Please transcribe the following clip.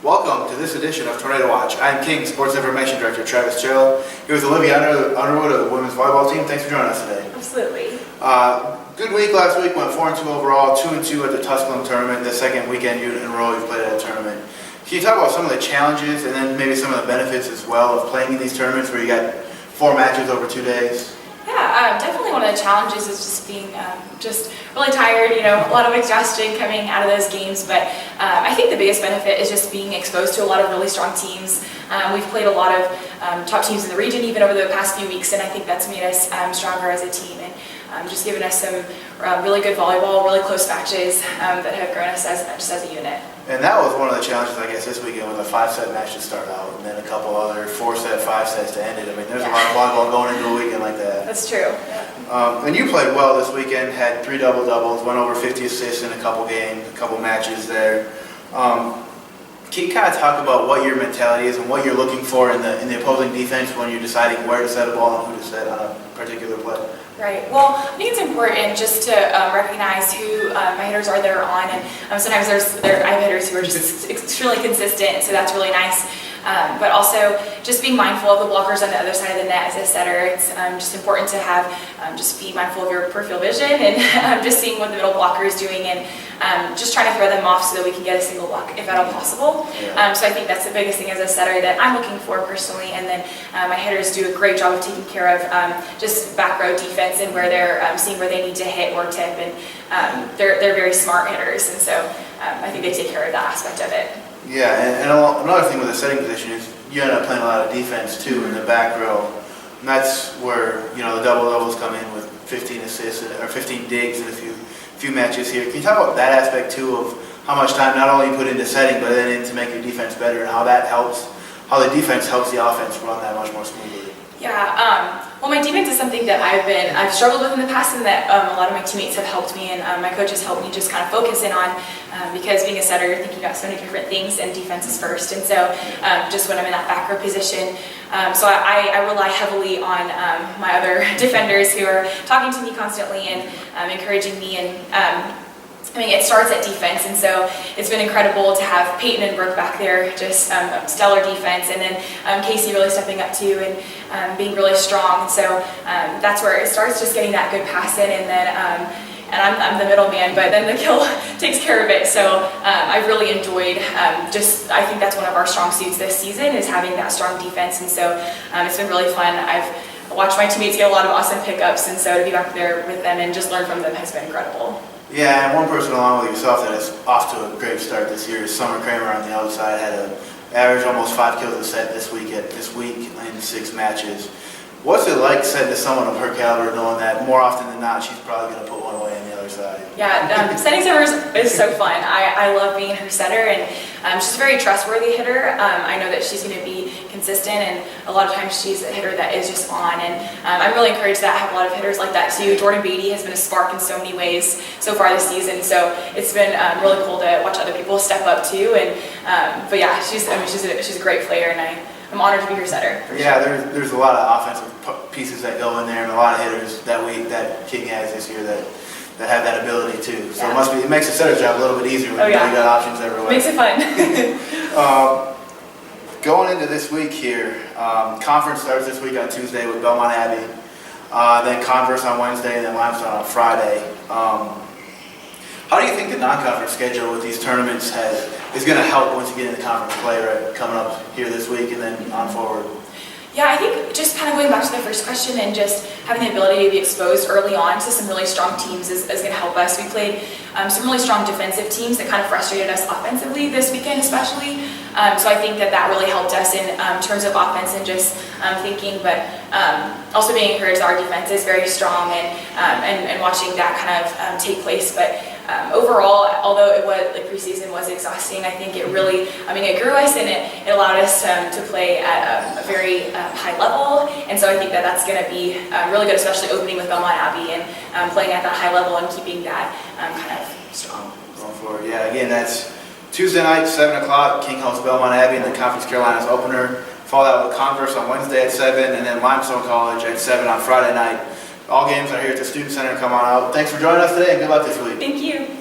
Welcome to this edition of Tornado Watch. I'm King Sports Information Director Travis Chill. Here with Olivia Underwood of the women's volleyball team. Thanks for joining us today. Absolutely. Good week last week. Went 4-2 overall, 2-2 at the Tusculum tournament. The second weekend in a row you've played at a tournament. Can you talk about some of the challenges and then maybe some of the benefits as well of playing in these tournaments where you got 4 matches over 2 days? Yeah, definitely one of the challenges is just being just really tired, a lot of exhaustion coming out of those games, but I think the biggest benefit is just being exposed to a lot of really strong teams. We've played a lot of top teams in the region even over the past few weeks, and I think that's made us stronger as a team and just given us some really good volleyball, really close matches that have grown us just as a unit. And that was one of the challenges, I guess, this weekend with a 5-set match to start out, and then a couple other 4-set, 5-sets to end it. I mean, there's a lot of volleyball going into a weekend like that. That's true. Yeah. And you played well this weekend, had 3 double-doubles, went over 50 assists in a couple games, a couple matches there. Can you kind of talk about what your mentality is and what you're looking for in the opposing defense when you're deciding where to set a ball and who to set on a particular play? Right. Well, I think it's important just to recognize who my hitters are that are on, and sometimes I have hitters who are just extremely consistent, and so that's really nice. But also just being mindful of the blockers on the other side of the net as a setter. It's just important to have just be mindful of your peripheral vision and just seeing what the middle blocker is doing and just trying to throw them off so that we can get a single block if at all possible. So I think that's the biggest thing as a setter that I'm looking for personally. And then my hitters do a great job of taking care of just back row defense and where they're seeing where they need to hit or tip. And they're very smart hitters, and so I think they take care of that aspect of it. Yeah, and another thing with the setting position is you end up playing a lot of defense too in the back row. And that's where the double-doubles come in with 15 assists or 15 digs in a few matches here. Can you talk about that aspect too of how much time not only you put into setting but then into making your defense better and how the defense helps the offense run that much more smoothly? Yeah, well, my defense is something that I've struggled with in the past, and that a lot of my teammates have helped me, and my coaches helped me just kind of focus in on, because being a setter, you're thinking about so many different things, and defense is first, and so just when I'm in that back row position, so I rely heavily on my other defenders who are talking to me constantly and encouraging me, and it starts at defense, and so it's been incredible to have Peyton and Brooke back there, just stellar defense, and then Casey really stepping up too and being really strong. And so that's where it starts, just getting that good pass in, and then and I'm the middleman, but then the kill takes care of it. So I've really enjoyed I think that's one of our strong suits this season is having that strong defense, and so it's been really fun. I've watched my teammates get a lot of awesome pickups, and so to be back there with them and just learn from them has been incredible. Yeah, and one person along with yourself that is off to a great start this year is Summer Kramer on the outside. Had an average almost 5 kills a set this week in 6 matches. What's it like setting to someone of her caliber, knowing that more often than not she's probably going to put one away on the other side? Yeah, setting servers is so fun. I love being her setter, and she's a very trustworthy hitter. I know that she's going to be consistent, and a lot of times she's a hitter that is just on, and I'm really encouraged that I have a lot of hitters like that too. Jordan Beatty has been a spark in so many ways so far this season, so it's been really cool to watch other people step up too. And but yeah, she's a great player, and I'm honored to be her setter. Yeah, there's a lot of offensive pieces that go in there, and a lot of hitters that King has this year that have that ability too. So it makes the setter's job a little bit easier when you got options everywhere. Makes it fun. Going into this week here, conference starts this week on Tuesday with Belmont Abbey, then Converse on Wednesday, and then Limestone on Friday. How do you think the non-conference schedule with these tournaments is going to help once you get into conference play coming up here this week and then on forward? Yeah, I think just kind of going back to the first question and just having the ability to be exposed early on to some really strong teams is going to help us. We played some really strong defensive teams that kind of frustrated us offensively this weekend especially. So I think that really helped us in terms of offense and just thinking, but also being encouraged that our defense is very strong and watching that kind of take place. But overall, although preseason was exhausting, I think it really, it grew us, and it allowed us to play at a very high level, and so I think that's going to be really good, especially opening with Belmont Abbey and playing at that high level and keeping that kind of strong. Going forward, yeah, again, that's Tuesday night, 7 o'clock, King hosts Belmont Abbey in the Conference Carolinas opener, followed out with Converse on Wednesday at 7, and then Limestone College at 7 on Friday night. All games are here at the Student Center. Come on out. Thanks for joining us today, and good luck this week. Thank you.